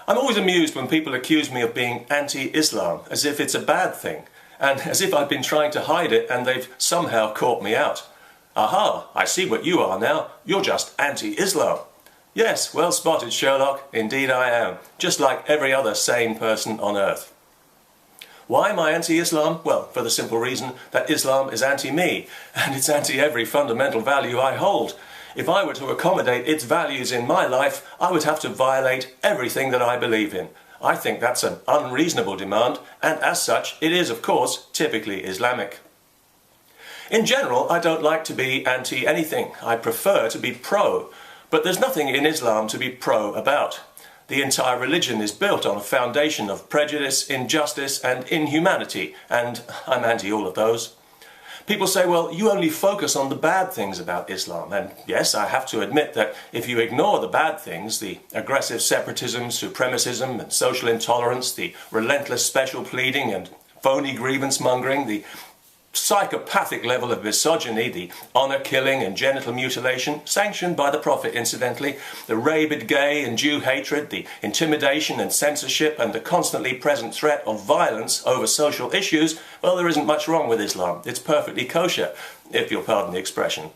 I'm always amused when people accuse me of being anti-Islam, as if it's a bad thing, and as if I've been trying to hide it and they've somehow caught me out. Aha, I see what you are now. You're just anti-Islam. Yes, well spotted, Sherlock. Indeed I am, just like every other sane person on earth. Why am I anti-Islam? Well, for the simple reason that Islam is anti-me, and it's anti every fundamental value I hold. If I were to accommodate its values in my life, I would have to violate everything that I believe in. I think that's an unreasonable demand, and as such, it is, of course, typically Islamic. In general, I don't like to be anti-anything. I prefer to be pro, but there's nothing in Islam to be pro about. The entire religion is built on a foundation of prejudice, injustice and inhumanity, and I'm anti all of those. People say, well, you only focus on the bad things about Islam, and yes, I have to admit that if you ignore the bad things, the aggressive separatism, supremacism and social intolerance, the relentless special pleading and phony grievance mongering, the psychopathic level of misogyny, the honour killing and genital mutilation, sanctioned by the Prophet incidentally, the rabid gay and Jew hatred, the intimidation and censorship and the constantly present threat of violence over social issues, well, there isn't much wrong with Islam. It's perfectly kosher, if you'll pardon the expression.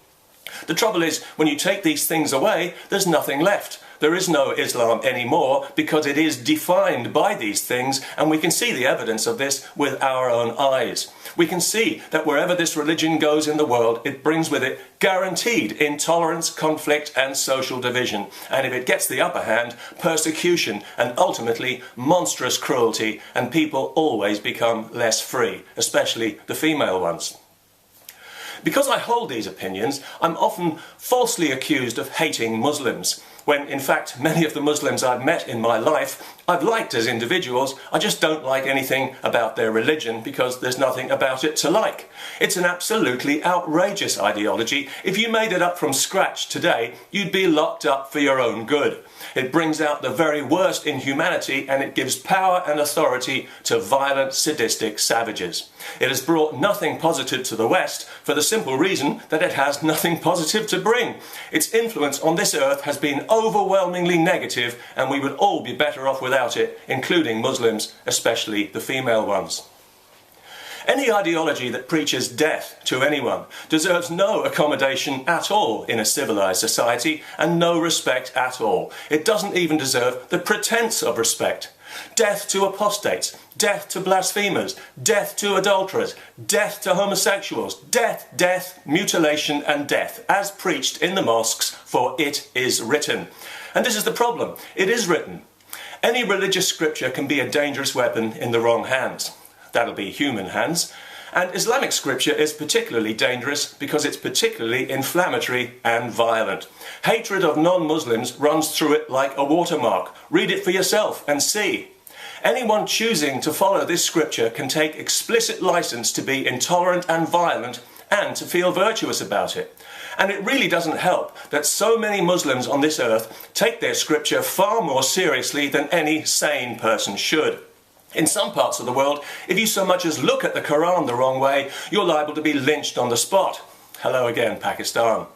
The trouble is, when you take these things away, there's nothing left. There is no Islam anymore because it is defined by these things, and we can see the evidence of this with our own eyes. We can see that wherever this religion goes in the world, it brings with it guaranteed intolerance, conflict and social division. And if it gets the upper hand, persecution and ultimately monstrous cruelty, and people always become less free, especially the female ones. Because I hold these opinions, I'm often falsely accused of hating Muslims, when in fact many of the Muslims I've met in my life I've liked as individuals. I just don't like anything about their religion because there's nothing about it to like. It's an absolutely outrageous ideology. If you made it up from scratch today, you'd be locked up for your own good. It brings out the very worst in humanity, and it gives power and authority to violent, sadistic savages. It has brought nothing positive to the West for the simple reason that it has nothing positive to bring. Its influence on this earth has been overwhelmingly negative, and we would all be better off without it, including Muslims, especially the female ones. Any ideology that preaches death to anyone deserves no accommodation at all in a civilized society and no respect at all. It doesn't even deserve the pretense of respect. Death to apostates, death to blasphemers, death to adulterers, death to homosexuals, death, death, mutilation and death, as preached in the mosques, for it is written. And this is the problem. It is written. Any religious scripture can be a dangerous weapon in the wrong hands. That'll be human hands. And Islamic scripture is particularly dangerous because it's particularly inflammatory and violent. Hatred of non-Muslims runs through it like a watermark. Read it for yourself and see. Anyone choosing to follow this scripture can take explicit license to be intolerant and violent and to feel virtuous about it. And it really doesn't help that so many Muslims on this earth take their scripture far more seriously than any sane person should. In some parts of the world, if you so much as look at the Quran the wrong way, you're liable to be lynched on the spot. Hello again, Pakistan.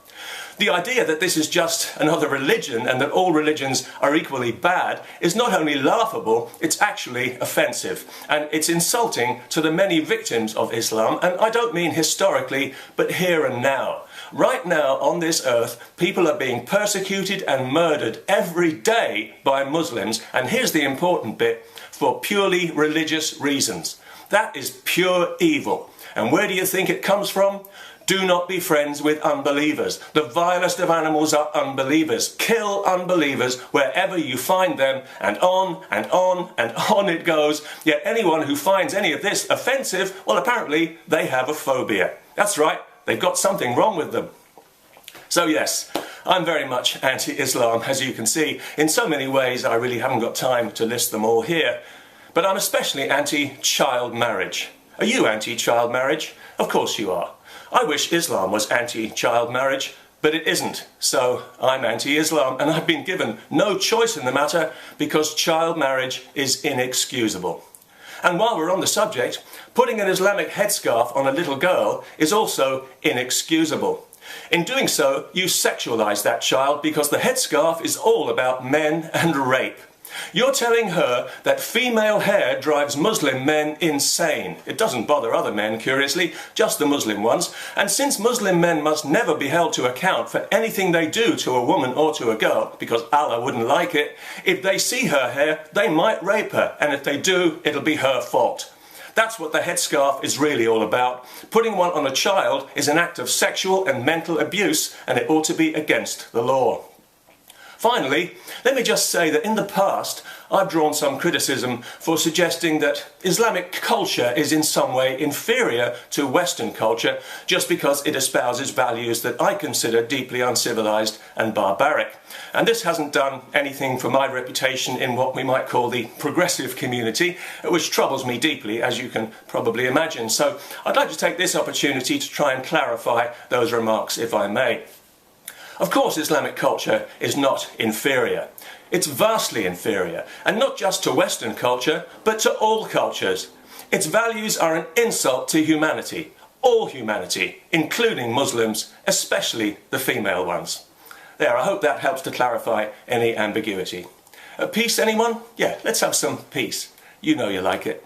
The idea that this is just another religion and that all religions are equally bad is not only laughable, it's actually offensive. And it's insulting to the many victims of Islam, and I don't mean historically, but here and now. Right now on this earth, people are being persecuted and murdered every day by Muslims, and here's the important bit, for purely religious reasons. That is pure evil. And where do you think it comes from? Do not be friends with unbelievers. The vilest of animals are unbelievers. Kill unbelievers wherever you find them, and on and on and on it goes. Yet anyone who finds any of this offensive, well, apparently they have a phobia. That's right, they've got something wrong with them. So yes, I'm very much anti-Islam, as you can see. In so many ways, I really haven't got time to list them all here. But I'm especially anti-child marriage. Are you anti-child marriage? Of course you are. I wish Islam was anti-child marriage, but it isn't. So I'm anti-Islam, and I've been given no choice in the matter because child marriage is inexcusable. And while we're on the subject, putting an Islamic headscarf on a little girl is also inexcusable. In doing so, you sexualize that child because the headscarf is all about men and rape. You're telling her that female hair drives Muslim men insane. It doesn't bother other men, curiously, just the Muslim ones. And since Muslim men must never be held to account for anything they do to a woman or to a girl, because Allah wouldn't like it, if they see her hair, they might rape her. And if they do, it'll be her fault. That's what the headscarf is really all about. Putting one on a child is an act of sexual and mental abuse, and it ought to be against the law. Finally, let me just say that in the past, I've drawn some criticism for suggesting that Islamic culture is in some way inferior to Western culture just because it espouses values that I consider deeply uncivilized and barbaric. And this hasn't done anything for my reputation in what we might call the progressive community, which troubles me deeply, as you can probably imagine. So I'd like to take this opportunity to try and clarify those remarks, if I may. Of course, Islamic culture is not inferior. It's vastly inferior, and not just to Western culture, but to all cultures. Its values are an insult to humanity, all humanity, including Muslims, especially the female ones. There, I hope that helps to clarify any ambiguity. Peace, anyone? Yeah, let's have some peace. You know you like it.